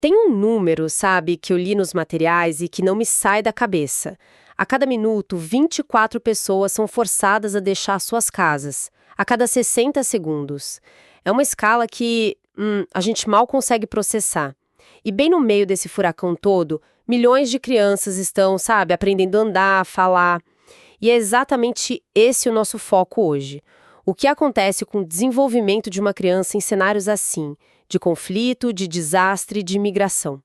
Tem um número, sabe, que eu li nos materiais e que não me sai da cabeça. A cada minuto, 24 pessoas são forçadas a deixar suas casas. A cada 60 segundos. É uma escala que, a gente mal consegue processar. E bem no meio desse furacão todo, milhões de crianças estão, sabe, aprendendo a andar, a falar. E é exatamente esse o nosso foco hoje. O que acontece com o desenvolvimento de uma criança em cenários assim, de conflito, de desastre, de imigração?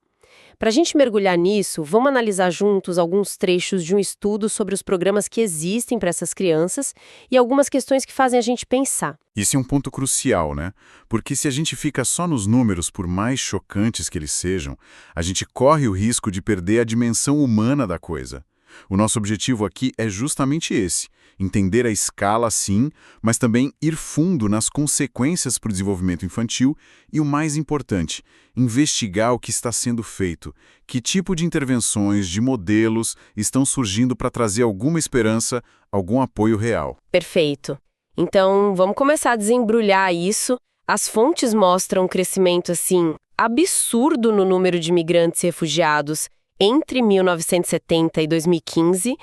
Para a gente mergulhar nisso, vamos analisar juntos alguns trechos de um estudo sobre os programas que existem para essas crianças e algumas questões que fazem a gente pensar. Isso é um ponto crucial, né? Porque se a gente fica só nos números, por mais chocantes que eles sejam, a gente corre o risco de perder a dimensão humana da coisa. O nosso objetivo aqui é justamente esse: entender a escala, sim, mas também ir fundo nas consequências para o desenvolvimento infantil e, o mais importante, investigar o que está sendo feito, que tipo de intervenções, de modelos estão surgindo para trazer alguma esperança, algum apoio real. Perfeito. Então, vamos começar a desembrulhar isso. As fontes mostram um crescimento, assim, absurdo no número de imigrantes e refugiados entre 1970 e 2015,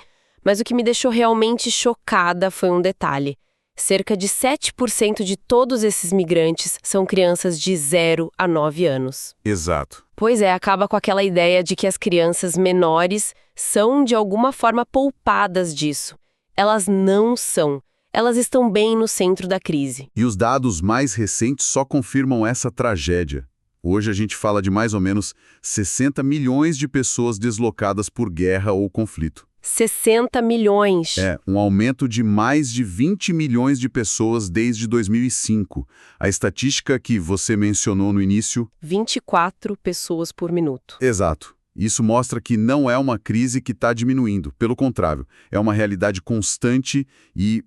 mas o que me deixou realmente chocada foi um detalhe. Cerca de 7% de todos esses migrantes são crianças de 0 a 9 anos. Exato. Pois é, acaba com aquela ideia de que as crianças menores são, de alguma forma, poupadas disso. Elas não são. Elas estão bem no centro da crise. E os dados mais recentes só confirmam essa tragédia. Hoje a gente fala de mais ou menos 60 milhões de pessoas deslocadas por guerra ou conflito. 60 milhões. É, um aumento de mais de 20 milhões de pessoas desde 2005. A estatística que você mencionou no início... 24 pessoas por minuto. Exato. Isso mostra que não é uma crise que está diminuindo. Pelo contrário, é uma realidade constante e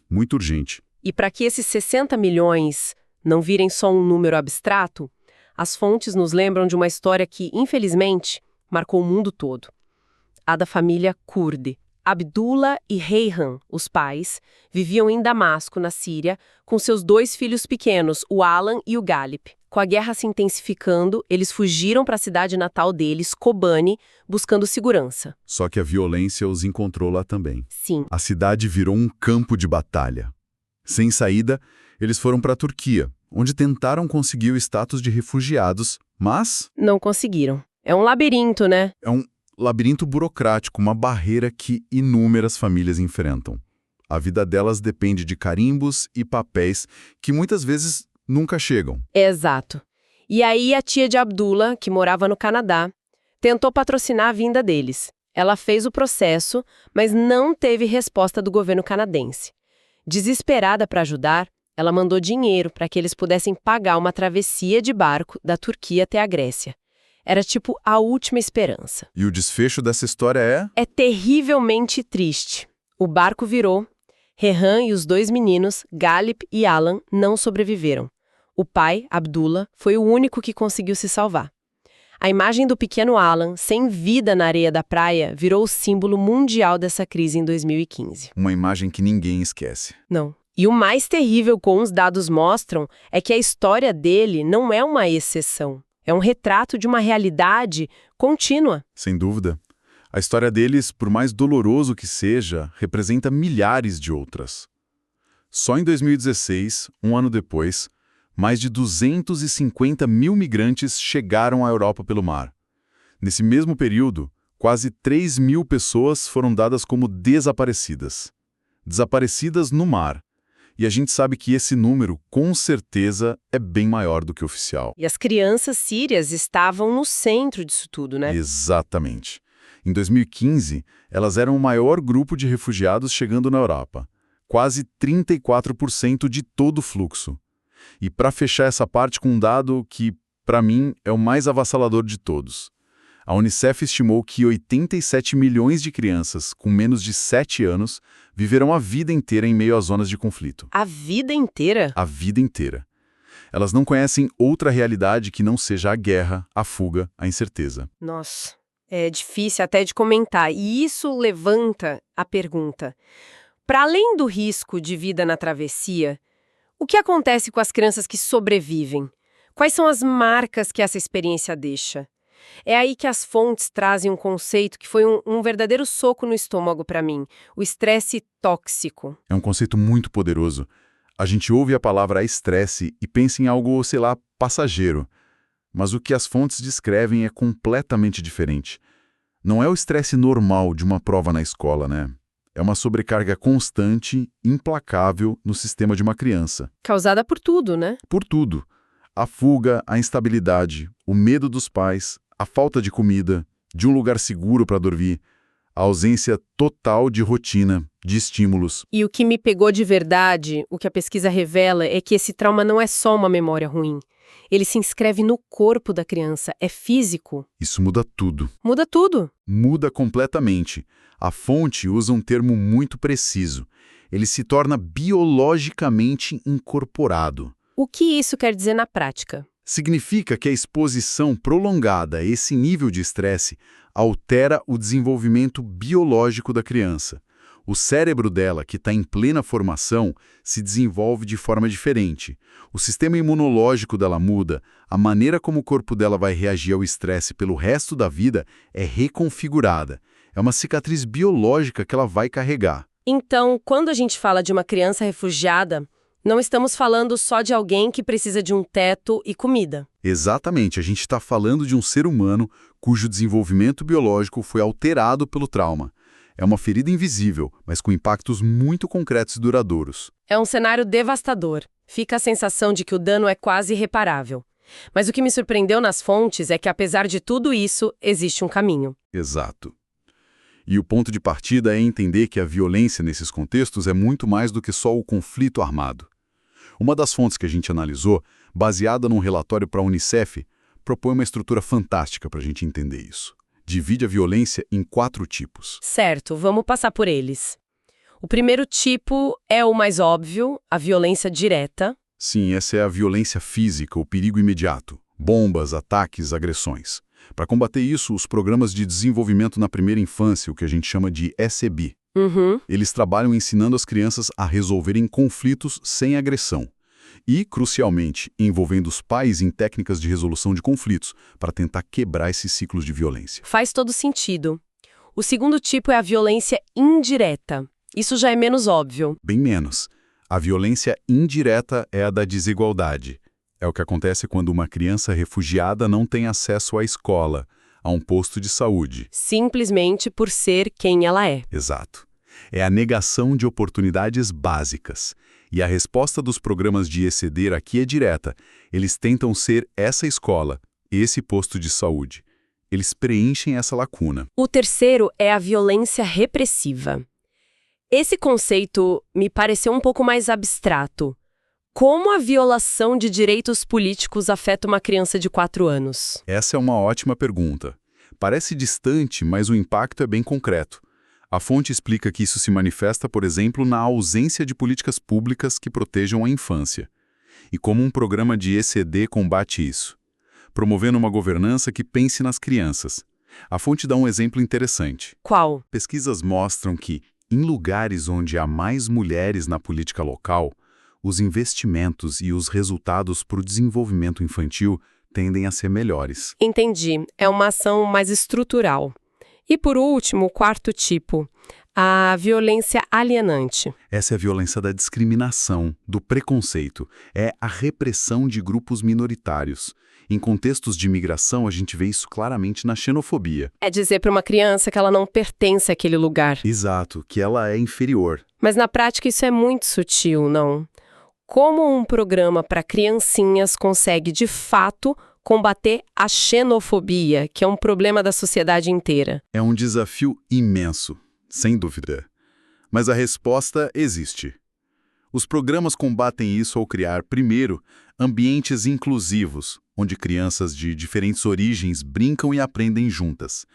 muito urgente. E para que esses 60 milhões não virem só um número abstrato, as fontes nos lembram de uma história que, infelizmente, marcou o mundo todo. A da família Kurde. Abdullah e Reyhan, os pais, viviam em Damasco, na Síria, com seus 2 filhos pequenos, o Alan e o Galip. Com a guerra se intensificando, eles fugiram para a cidade natal deles, Kobani, buscando segurança. Só que a violência os encontrou lá também. Sim. A cidade virou um campo de batalha. Sem saída, eles foram para a Turquia, onde tentaram conseguir o status de refugiados, mas... não conseguiram. É um labirinto, né? É um labirinto burocrático, uma barreira que inúmeras famílias enfrentam. A vida delas depende de carimbos e papéis que muitas vezes nunca chegam. Exato. E aí a tia de Abdullah, que morava no Canadá, tentou patrocinar a vinda deles. Ela fez o processo, mas não teve resposta do governo canadense. Desesperada para ajudar, ela mandou dinheiro para que eles pudessem pagar uma travessia de barco da Turquia até a Grécia. Era tipo a última esperança. E o desfecho dessa história é? É terrivelmente triste. O barco virou. Rehan e os 2 meninos, Galip e Alan, não sobreviveram. O pai, Abdullah, foi o único que conseguiu se salvar. A imagem do pequeno Alan, sem vida na areia da praia, virou o símbolo mundial dessa crise em 2015. Uma imagem que ninguém esquece. Não. E o mais terrível, como os dados mostram, é que a história dele não é uma exceção. É um retrato de uma realidade contínua. Sem dúvida. A história deles, por mais doloroso que seja, representa milhares de outras. Só em 2016, um ano depois, mais de 250 mil migrantes chegaram à Europa pelo mar. Nesse mesmo período, quase 3 mil pessoas foram dadas como desaparecidas. Desaparecidas no mar. E a gente sabe que esse número, com certeza, é bem maior do que o oficial. E as crianças sírias estavam no centro disso tudo, né? Exatamente. Em 2015, elas eram o maior grupo de refugiados chegando na Europa. Quase 34% de todo o fluxo. E para fechar essa parte com um dado que, para mim, é o mais avassalador de todos. A Unicef estimou que 87 milhões de crianças com menos de 7 anos viverão a vida inteira em meio às zonas de conflito. A vida inteira? A vida inteira. Elas não conhecem outra realidade que não seja a guerra, a fuga, a incerteza. Nossa, é difícil até de comentar. E isso levanta a pergunta. Para além do risco de vida na travessia, o que acontece com as crianças que sobrevivem? Quais são as marcas que essa experiência deixa? É aí que as fontes trazem um conceito que foi um verdadeiro soco no estômago para mim, o estresse tóxico. É um conceito muito poderoso. A gente ouve a palavra estresse e pensa em algo, sei lá, passageiro. Mas o que as fontes descrevem é completamente diferente. Não é o estresse normal de uma prova na escola, né? É uma sobrecarga constante, implacável no sistema de uma criança. Causada por tudo, né? Por tudo. A fuga, a instabilidade, o medo dos pais, a falta de comida, de um lugar seguro para dormir, a ausência total de rotina, de estímulos. E o que me pegou de verdade, o que a pesquisa revela, é que esse trauma não é só uma memória ruim. Ele se inscreve no corpo da criança, é físico. Isso muda tudo. Muda tudo. Muda completamente. A fonte usa um termo muito preciso. Ele se torna biologicamente incorporado. O que isso quer dizer na prática? Significa que a exposição prolongada a esse nível de estresse altera o desenvolvimento biológico da criança. O cérebro dela, que está em plena formação, se desenvolve de forma diferente. O sistema imunológico dela muda, a maneira como o corpo dela vai reagir ao estresse pelo resto da vida é reconfigurada. É uma cicatriz biológica que ela vai carregar. Então, quando a gente fala de uma criança refugiada, não estamos falando só de alguém que precisa de um teto e comida. Exatamente, a gente está falando de um ser humano cujo desenvolvimento biológico foi alterado pelo trauma. É uma ferida invisível, mas com impactos muito concretos e duradouros. É um cenário devastador. Fica a sensação de que o dano é quase irreparável. Mas o que me surpreendeu nas fontes é que, apesar de tudo isso, existe um caminho. Exato. E o ponto de partida é entender que a violência nesses contextos é muito mais do que só o conflito armado. Uma das fontes que a gente analisou, baseada num relatório para a Unicef, propõe uma estrutura fantástica para a gente entender isso. Divide a violência em 4 tipos. Certo, vamos passar por eles. O primeiro tipo é o mais óbvio, a violência direta. Sim, essa é a violência física, o perigo imediato. Bombas, ataques, agressões. Para combater isso, os programas de desenvolvimento na primeira infância, o que a gente chama de ECB, eles trabalham ensinando as crianças a resolverem conflitos sem agressão. E, crucialmente, envolvendo os pais em técnicas de resolução de conflitos para tentar quebrar esses ciclos de violência. Faz todo sentido. O segundo tipo é a violência indireta. Isso já é menos óbvio. Bem menos. A violência indireta é a da desigualdade. É o que acontece quando uma criança refugiada não tem acesso à escola, a um posto de saúde. Simplesmente por ser quem ela é. Exato. É a negação de oportunidades básicas. E a resposta dos programas de ECD aqui é direta. Eles tentam ser essa escola, esse posto de saúde. Eles preenchem essa lacuna. O terceiro é a violência repressiva. Esse conceito me pareceu um pouco mais abstrato. Como a violação de direitos políticos afeta uma criança de 4 anos? Essa é uma ótima pergunta. Parece distante, mas o impacto é bem concreto. A fonte explica que isso se manifesta, por exemplo, na ausência de políticas públicas que protejam a infância. E como um programa de ECD combate isso? Promovendo uma governança que pense nas crianças. A fonte dá um exemplo interessante. Qual? Pesquisas mostram que, em lugares onde há mais mulheres na política local, os investimentos e os resultados para o desenvolvimento infantil tendem a ser melhores. Entendi. É uma ação mais estrutural. E por último, o quarto tipo, a violência alienante. Essa é a violência da discriminação, do preconceito. É a repressão de grupos minoritários. Em contextos de imigração, a gente vê isso claramente na xenofobia. É dizer para uma criança que ela não pertence àquele lugar. Exato, que ela é inferior. Mas na prática isso é muito sutil, não? Como um programa para criancinhas consegue, de fato, combater a xenofobia, que é um problema da sociedade inteira? É um desafio imenso, sem dúvida. Mas a resposta existe. Os programas combatem isso ao criar, primeiro, ambientes inclusivos, onde crianças de diferentes origens brincam e aprendem juntas.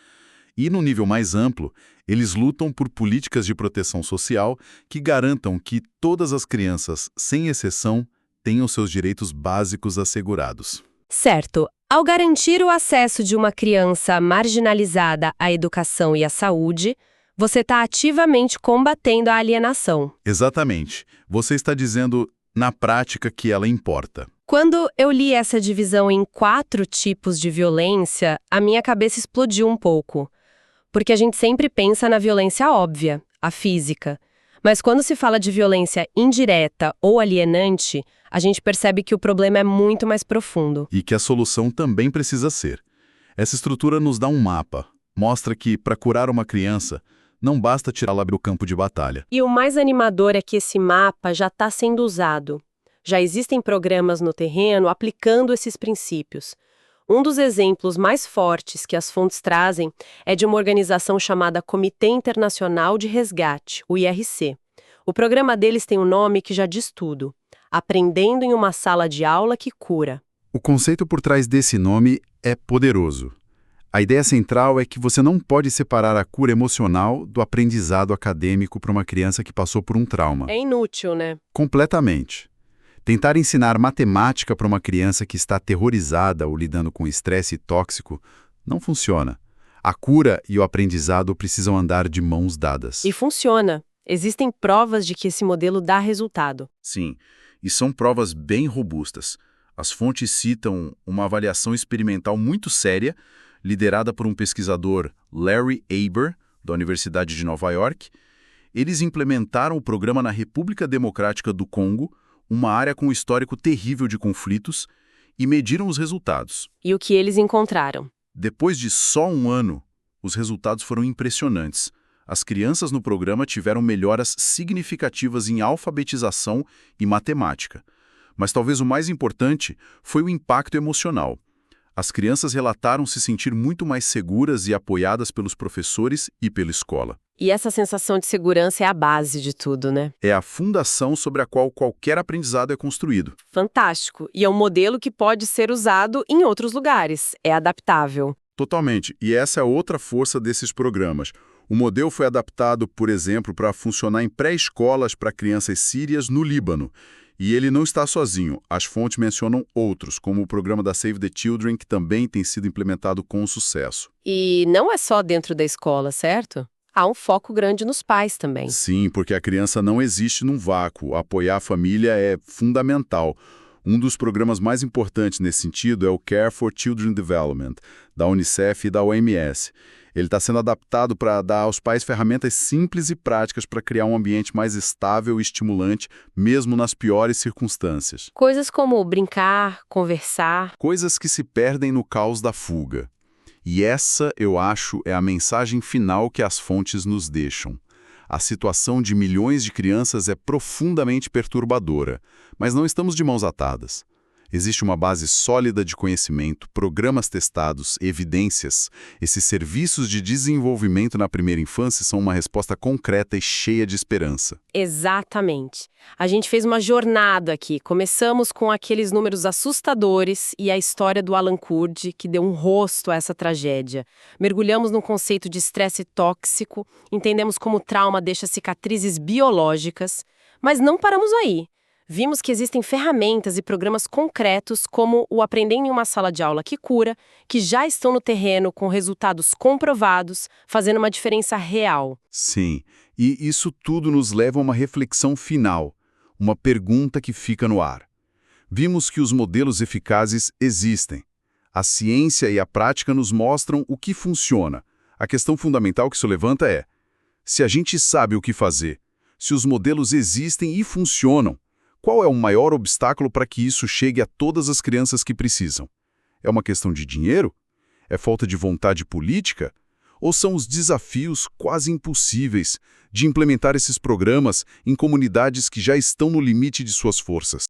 E, no nível mais amplo, eles lutam por políticas de proteção social que garantam que todas as crianças, sem exceção, tenham seus direitos básicos assegurados. Certo. Ao garantir o acesso de uma criança marginalizada à educação e à saúde, você está ativamente combatendo a alienação. Exatamente. Você está dizendo, na prática, que ela importa. Quando eu li essa divisão em 4 tipos de violência, a minha cabeça explodiu um pouco. Porque a gente sempre pensa na violência óbvia, a física. Mas quando se fala de violência indireta ou alienante, a gente percebe que o problema é muito mais profundo. E que a solução também precisa ser. Essa estrutura nos dá um mapa. Mostra que, para curar uma criança, não basta tirá-la do campo de batalha. E o mais animador é que esse mapa já está sendo usado. Já existem programas no terreno aplicando esses princípios. Um dos exemplos mais fortes que as fontes trazem é de uma organização chamada Comitê Internacional de Resgate, o IRC. O programa deles tem um nome que já diz tudo: Aprendendo em uma Sala de Aula que Cura. O conceito por trás desse nome é poderoso. A ideia central é que você não pode separar a cura emocional do aprendizado acadêmico para uma criança que passou por um trauma. É inútil, né? Completamente. Tentar ensinar matemática para uma criança que está aterrorizada ou lidando com estresse tóxico não funciona. A cura e o aprendizado precisam andar de mãos dadas. E funciona. Existem provas de que esse modelo dá resultado. Sim, e são provas bem robustas. As fontes citam uma avaliação experimental muito séria, liderada por um pesquisador, Larry Eber, da Universidade de Nova York. Eles implementaram o programa na República Democrática do Congo, uma área com um histórico terrível de conflitos, e mediram os resultados. E o que eles encontraram? Depois de só um ano, os resultados foram impressionantes. As crianças no programa tiveram melhoras significativas em alfabetização e matemática. Mas talvez o mais importante foi o impacto emocional. As crianças relataram se sentir muito mais seguras e apoiadas pelos professores e pela escola. E essa sensação de segurança é a base de tudo, né? É a fundação sobre a qual qualquer aprendizado é construído. Fantástico. E é um modelo que pode ser usado em outros lugares. É adaptável. Totalmente. E essa é outra força desses programas. O modelo foi adaptado, por exemplo, para funcionar em pré-escolas para crianças sírias no Líbano. E ele não está sozinho. As fontes mencionam outros, como o programa da Save the Children, que também tem sido implementado com sucesso. E não é só dentro da escola, certo? Há um foco grande nos pais também. Sim, porque a criança não existe num vácuo. Apoiar a família é fundamental. Um dos programas mais importantes nesse sentido é o Care for Children Development, da Unicef e da OMS. Ele está sendo adaptado para dar aos pais ferramentas simples e práticas para criar um ambiente mais estável e estimulante, mesmo nas piores circunstâncias. Coisas como brincar, conversar. Coisas que se perdem no caos da fuga. E essa, eu acho, é a mensagem final que as fontes nos deixam. A situação de milhões de crianças é profundamente perturbadora, mas não estamos de mãos atadas. Existe uma base sólida de conhecimento, programas testados, evidências. Esses serviços de desenvolvimento na primeira infância são uma resposta concreta e cheia de esperança. Exatamente. A gente fez uma jornada aqui. Começamos com aqueles números assustadores e a história do Alan Kurd, que deu um rosto a essa tragédia. Mergulhamos no conceito de estresse tóxico, entendemos como o trauma deixa cicatrizes biológicas, mas não paramos aí. Vimos que existem ferramentas e programas concretos como o Aprendendo em uma Sala de Aula que Cura, que já estão no terreno com resultados comprovados, fazendo uma diferença real. Sim, e isso tudo nos leva a uma reflexão final, uma pergunta que fica no ar. Vimos que os modelos eficazes existem. A ciência e a prática nos mostram o que funciona. A questão fundamental que isso levanta é: se a gente sabe o que fazer, se os modelos existem e funcionam, qual é o maior obstáculo para que isso chegue a todas as crianças que precisam? É uma questão de dinheiro? É falta de vontade política? Ou são os desafios quase impossíveis de implementar esses programas em comunidades que já estão no limite de suas forças?